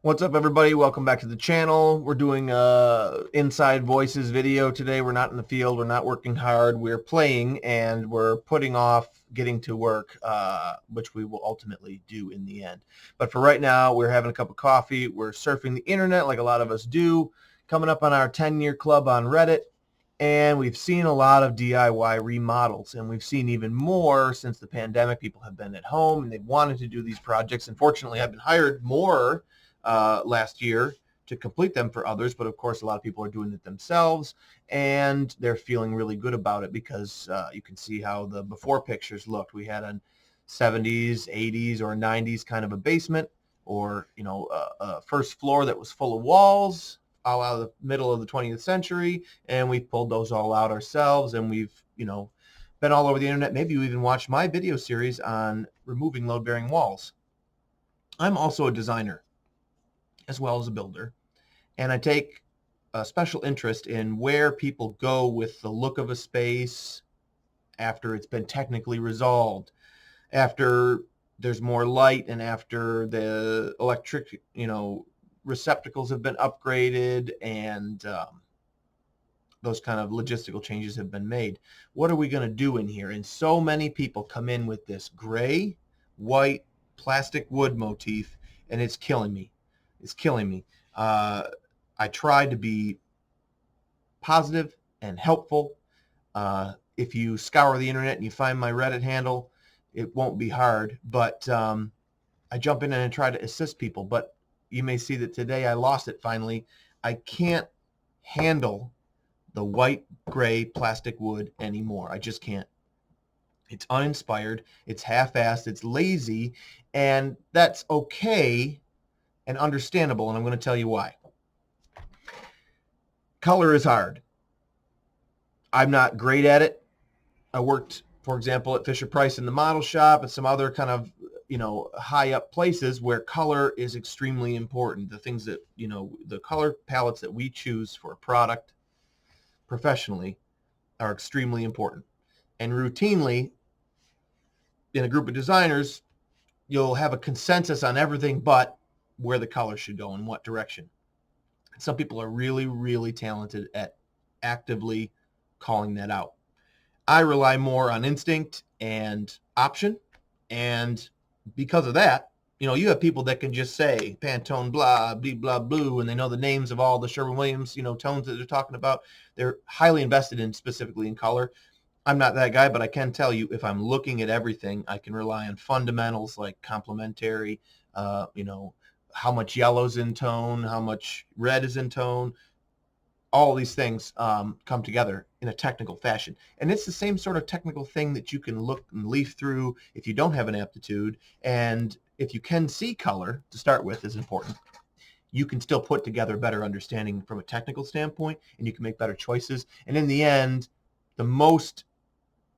What's up, everybody? Welcome back to the channel. We're doing Inside Voices video today. We're not in the field. We're not working hard. We're playing, and we're putting off getting to work, which we will ultimately do in the end. But for right now, we're having a cup of coffee. We're surfing the internet like a lot of us do, coming up on our 10-year club on Reddit. And we've seen a lot of DIY remodels, and we've seen even more since the pandemic. People have been at home, and they've wanted to do these projects. Unfortunately, I've been hired more last year to complete them for others, but of course a lot of people are doing it themselves, and they're feeling really good about it because you can see how the before pictures looked. We had a 70s, 80s, or 90s kind of a basement, or a first floor that was full of walls all out of the middle of the 20th century, and we pulled those all out ourselves, and we've been all over the internet. Maybe you even watched my video series on removing load-bearing walls. I'm also a designer as well as a builder, and I take a special interest in where people go with the look of a space after it's been technically resolved, after there's more light, and after the electric receptacles have been upgraded, and those kind of logistical changes have been made. What are we going to do in here? And so many people come in with this gray, white, plastic wood motif, and it's killing me. It's killing me. I try to be positive and helpful. If you scour the internet and you find my Reddit handle, it won't be hard, but I jump in and try to assist people. But you may see that today I lost it finally. I can't handle the white, gray, plastic wood anymore. I just can't. It's uninspired. It's half-assed. It's lazy. And that's okay and understandable, and I'm going to tell you why. Color is hard. I'm not great at it. I worked, for example, at Fisher-Price in the model shop and some other kind of high up places where color is extremely important. The things that the color palettes that we choose for a product professionally are extremely important. And routinely in a group of designers, you'll have a consensus on everything but where the color should go in what direction. Some people are really, really talented at actively calling that out. I rely more on instinct and option, and because of that, you have people that can just say Pantone blah, blah, blah, blue, and they know the names of all the Sherwin-Williams, tones that they're talking about. They're highly invested in specifically in color. I'm not that guy, but I can tell you if I'm looking at everything, I can rely on fundamentals like complementary, how much yellow's in tone, how much red is in tone. All these things come together in a technical fashion. And it's the same sort of technical thing that you can look and leaf through if you don't have an aptitude. And if you can see color to start with is important, you can still put together a better understanding from a technical standpoint, and you can make better choices. And in the end, the most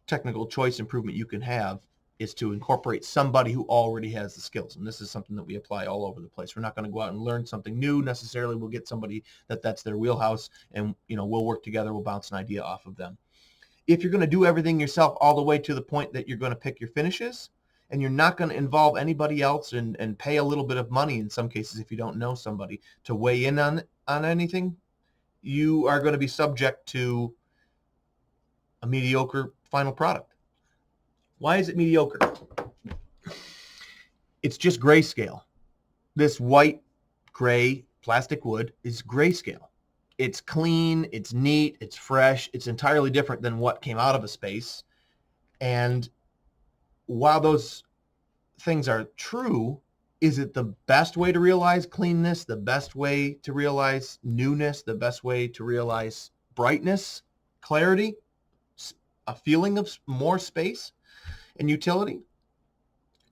technical choice improvement you can have is to incorporate somebody who already has the skills. And this is something that we apply all over the place. We're not going to go out and learn something new necessarily. We'll get somebody that's their wheelhouse, and we'll work together. We'll bounce an idea off of them. If you're going to do everything yourself all the way to the point that you're going to pick your finishes, and you're not going to involve anybody else and pay a little bit of money in some cases if you don't know somebody to weigh in on anything, you are going to be subject to a mediocre final product. Why is it mediocre? It's just grayscale. This white, gray, plastic wood is grayscale. It's clean, it's neat, it's fresh, it's entirely different than what came out of a space. And while those things are true, is it the best way to realize cleanness, the best way to realize newness, the best way to realize brightness, clarity, a feeling of more space and utility?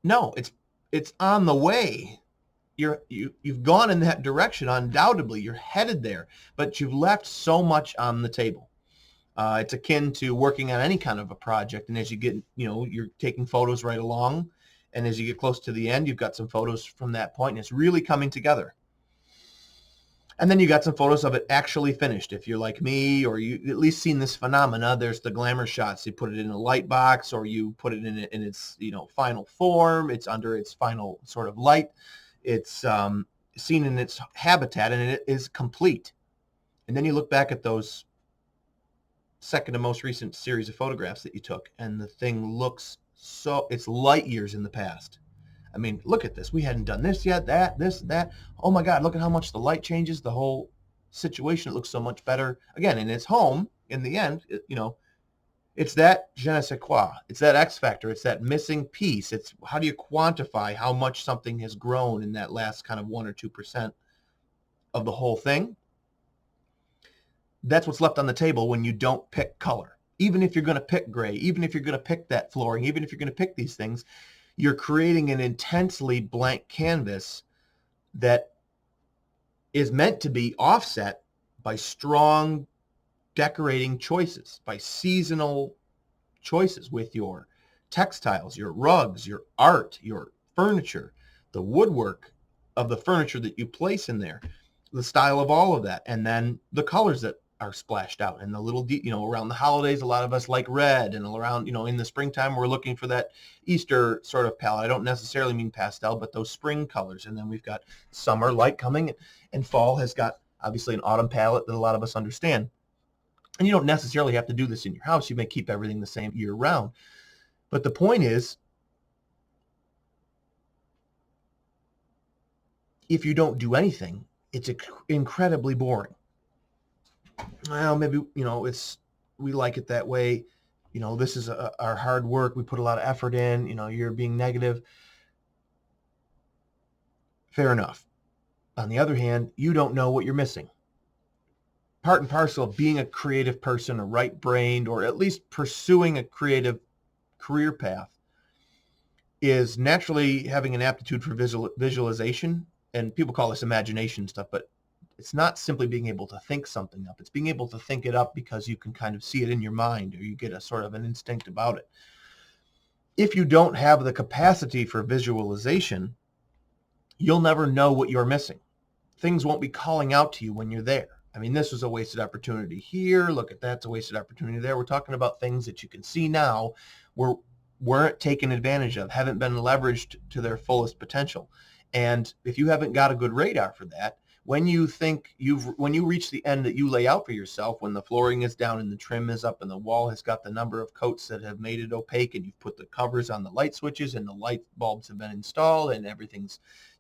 No, it's on the way. You've gone in that direction, undoubtedly. You're headed there, but you've left so much on the table. It's akin to working on any kind of a project, and as you get, you're taking photos right along, and as you get close to the end, you've got some photos from that point, and it's really coming together. And then you got some photos of it actually finished. If you're like me, or you at least seen this phenomena, there's the glamour shots. You put it in a light box, or you put it in its final form. It's under its final sort of light. It's seen in its habitat, and it is complete. And then you look back at those second to most recent series of photographs that you took, and the thing looks so, it's light years in the past. I mean, look at this. We hadn't done this yet, that. Oh my God, look at how much the light changes. The whole situation, it looks so much better. Again, in its home, in the end, it's that je ne sais quoi. It's that X factor. It's that missing piece. It's how do you quantify how much something has grown in that last kind of 1 or 2% of the whole thing? That's what's left on the table when you don't pick color. Even if you're going to pick gray, even if you're going to pick that flooring, even if you're going to pick these things, you're creating an intensely blank canvas that is meant to be offset by strong decorating choices, by seasonal choices with your textiles, your rugs, your art, your furniture, the woodwork of the furniture that you place in there, the style of all of that, and then the colors that are splashed out, and the little, around the holidays, a lot of us like red, and around, in the springtime, we're looking for that Easter sort of palette. I don't necessarily mean pastel, but those spring colors. And then we've got summer light coming, and fall has got obviously an autumn palette that a lot of us understand. And you don't necessarily have to do this in your house. You may keep everything the same year round. But the point is, if you don't do anything, it's incredibly boring. Well, maybe, we like it that way. This is our hard work. We put a lot of effort in, you're being negative. Fair enough. On the other hand, you don't know what you're missing. Part and parcel of being a creative person, a right-brained, or at least pursuing a creative career path, is naturally having an aptitude for visualization. And people call this imagination stuff, but it's not simply being able to think something up. It's being able to think it up because you can kind of see it in your mind, or you get a sort of an instinct about it. If you don't have the capacity for visualization, you'll never know what you're missing. Things won't be calling out to you when you're there. I mean, this was a wasted opportunity here. Look at that. It's a wasted opportunity there. We're talking about things that you can see now weren't taken advantage of, haven't been leveraged to their fullest potential. And if you haven't got a good radar for that, when you reach the end that you lay out for yourself, when the flooring is down and the trim is up and the wall has got the number of coats that have made it opaque, and you've put the covers on the light switches and the light bulbs have been installed and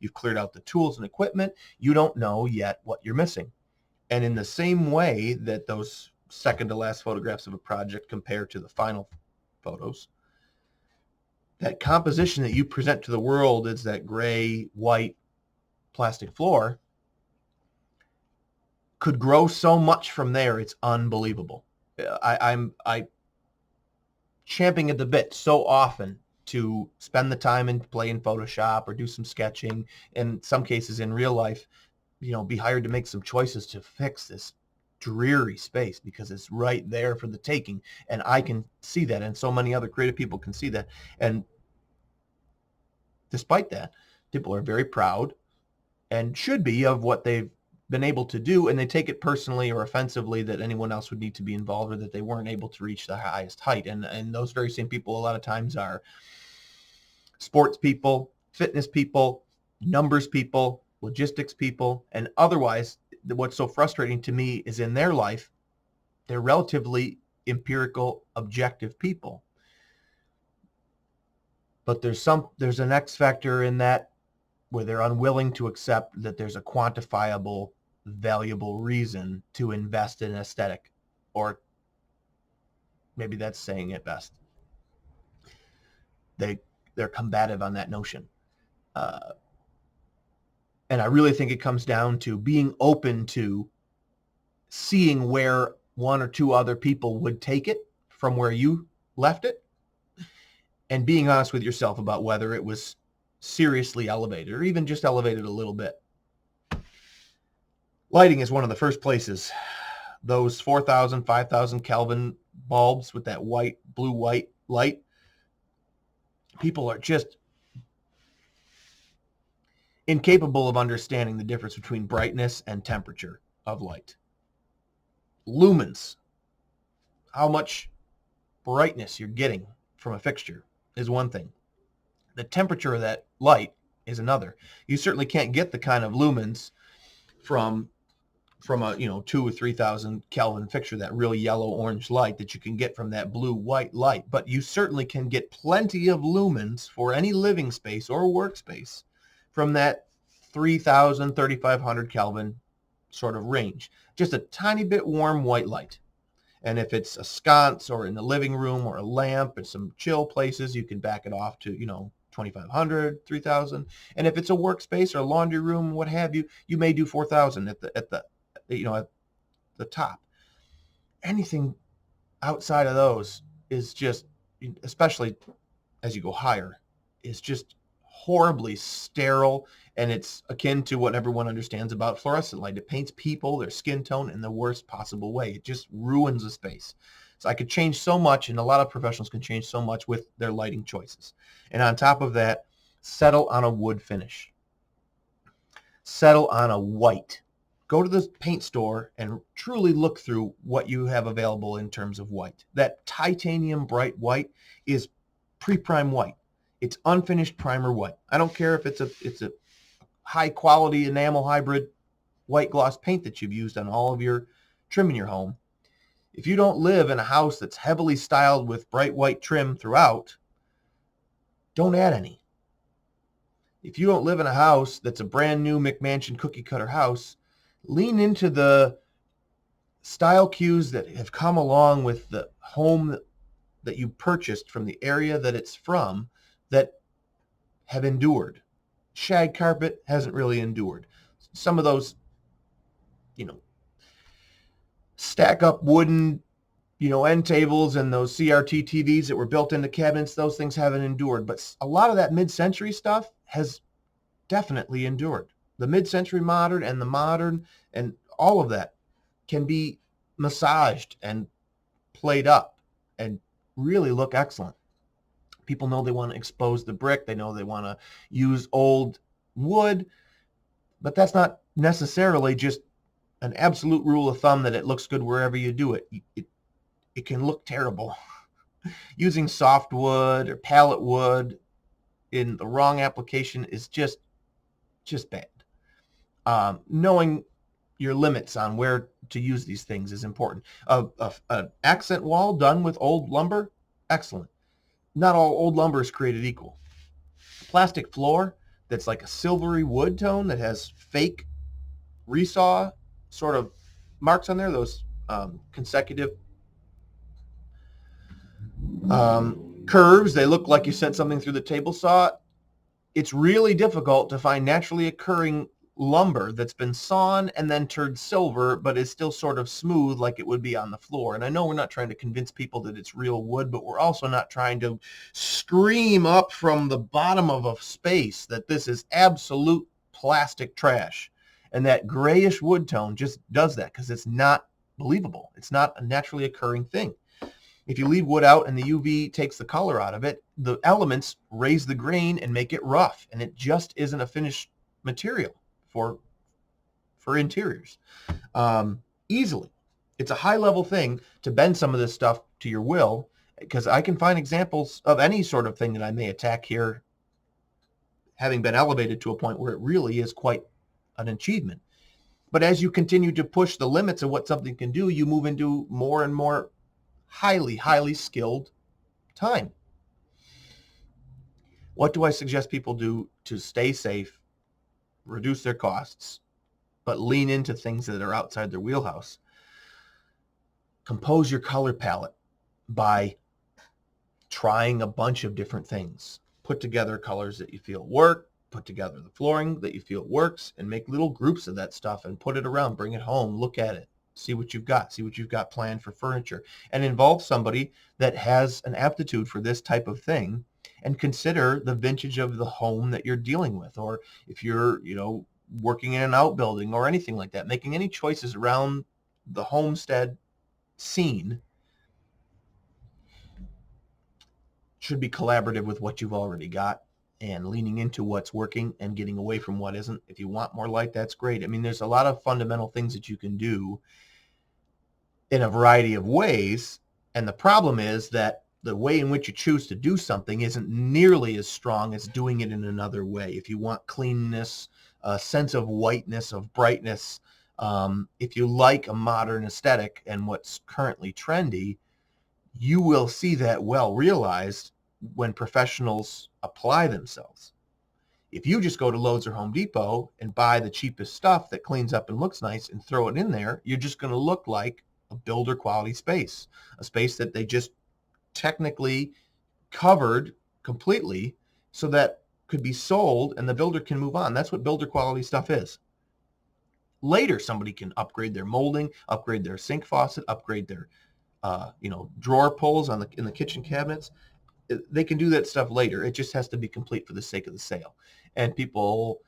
you've cleared out the tools and equipment, you don't know yet what you're missing. And in the same way that those second to last photographs of a project compare to the final photos, that composition that you present to the world is that gray, white plastic floor could grow so much from there. It's unbelievable. I'm champing at the bit so often to spend the time and play in Photoshop or do some sketching. In some cases in real life, be hired to make some choices to fix this dreary space because it's right there for the taking. And I can see that. And so many other creative people can see that. And despite that, people are very proud and should be of what they've been able to do, and they take it personally or offensively that anyone else would need to be involved, or that they weren't able to reach the highest height. And those very same people a lot of times are sports people, fitness people, numbers people, logistics people, and otherwise. What's so frustrating to me is in their life, they're relatively empirical, objective people. But there's an X factor in that where they're unwilling to accept that there's a quantifiable, valuable reason to invest in aesthetic, or maybe that's saying it best. They're combative on that notion. And I really think it comes down to being open to seeing where one or two other people would take it from where you left it, and being honest with yourself about whether it was seriously elevated or even just elevated a little bit. Lighting is one of the first places. Those 4,000, 5,000 Kelvin bulbs with that blue-white light, people are just incapable of understanding the difference between brightness and temperature of light. Lumens, how much brightness you're getting from a fixture, is one thing. The temperature of that light is another. You certainly can't get the kind of lumens from a 2 or 3,000 Kelvin fixture, that real yellow orange light that you can get from that blue white light, but you certainly can get plenty of lumens for any living space or workspace from that 3,000 3,500 Kelvin sort of range. Just a tiny bit warm white light. And if it's a sconce or in the living room or a lamp and some chill places, you can back it off to 2,500, 3,000. And if it's a workspace or a laundry room, what have you, you may do 4,000 at the top. Anything outside of those is just, especially as you go higher, is just horribly sterile, and it's akin to what everyone understands about fluorescent light. It paints people, their skin tone, in the worst possible way. It just ruins the space. So I could change so much, and a lot of professionals can change so much with their lighting choices. And on top of that, settle on a wood finish. Settle on a white. Go to the paint store and truly look through what you have available in terms of white. That titanium bright white is pre-prime white. It's unfinished primer white. I don't care if it's a high quality enamel hybrid white gloss paint that you've used on all of your trim in your home. If you don't live in a house that's heavily styled with bright white trim throughout, don't add any. If you don't live in a house that's a brand new McMansion cookie cutter house, lean into the style cues that have come along with the home that you purchased from the area that it's from, that have endured. Shag carpet hasn't really endured. Some of those, stack up wooden, end tables and those CRT TVs that were built into cabinets, those things haven't endured. But a lot of that mid-century stuff has definitely endured. The mid-century modern and the modern and all of that can be massaged and played up and really look excellent. People know they want to expose the brick. They know they want to use old wood, but that's not necessarily just an absolute rule of thumb that it looks good wherever you do it. It can look terrible. Using softwood or pallet wood in the wrong application is just bad. Knowing your limits on where to use these things is important. An accent wall done with old lumber, excellent. Not all old lumber is created equal. Plastic floor that's like a silvery wood tone that has fake resaw sort of marks on there, those consecutive curves. They look like you sent something through the table saw. It's really difficult to find naturally occurring lumber that's been sawn and then turned silver, but is still sort of smooth like it would be on the floor. And I know we're not trying to convince people that it's real wood, but we're also not trying to scream up from the bottom of a space that this is absolute plastic trash. And that grayish wood tone just does that because it's not believable. It's not a naturally occurring thing. If you leave wood out and the UV takes the color out of it, the elements raise the grain and make it rough, and it just isn't a finished material for interiors. Easily. It's a high-level thing to bend some of this stuff to your will, because I can find examples of any sort of thing that I may attack here having been elevated to a point where it really is quite an achievement. But as you continue to push the limits of what something can do, you move into more and more highly skilled time. What do I suggest people do to stay safe, reduce their costs, but lean into things that are outside their wheelhouse? Compose your color palette by trying a bunch of different things. Put together colors that you feel work, put together the flooring that you feel works, and make little groups of that stuff and put it around, bring it home, look at it. See what you've got planned for furniture, and involve somebody that has an aptitude for this type of thing, and consider the vintage of the home that you're dealing with. Or if you're, working in an outbuilding or anything like that, making any choices around the homestead scene should be collaborative with what you've already got and leaning into what's working and getting away from what isn't. If you want more light, that's great. I mean, there's a lot of fundamental things that you can do in a variety of ways. And the problem is that the way in which you choose to do something isn't nearly as strong as doing it in another way. If you want cleanness, a sense of whiteness, of brightness, if you like a modern aesthetic and what's currently trendy, you will see that well realized when professionals apply themselves. If you just go to Lowe's or Home Depot and buy the cheapest stuff that cleans up and looks nice and throw it in there, you're just going to look like a builder quality space, a space that they just technically covered completely so that could be sold and the builder can move on. That's what builder quality stuff is. Later, somebody can upgrade their molding, upgrade their sink faucet, upgrade their drawer pulls in the kitchen cabinets. They can do that stuff later. It just has to be complete for the sake of the sale. And people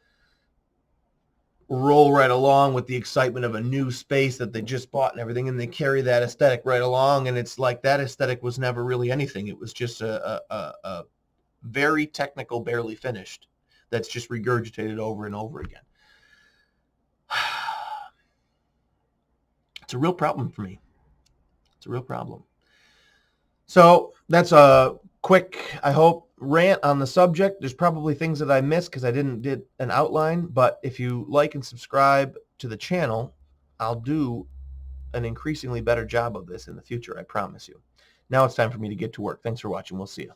roll right along with the excitement of a new space that they just bought and everything, and they carry that aesthetic right along. And it's like that aesthetic was never really anything. It was just a very technical, barely finished, that's just regurgitated over and over again. It's a real problem for me. It's a real problem. So that's a quick, I hope, rant on the subject. There's probably things that I missed because I did an outline, but if you like and subscribe to the channel, I'll do an increasingly better job of this in the future, I promise you. Now it's time for me to get to work. Thanks for watching. We'll see you.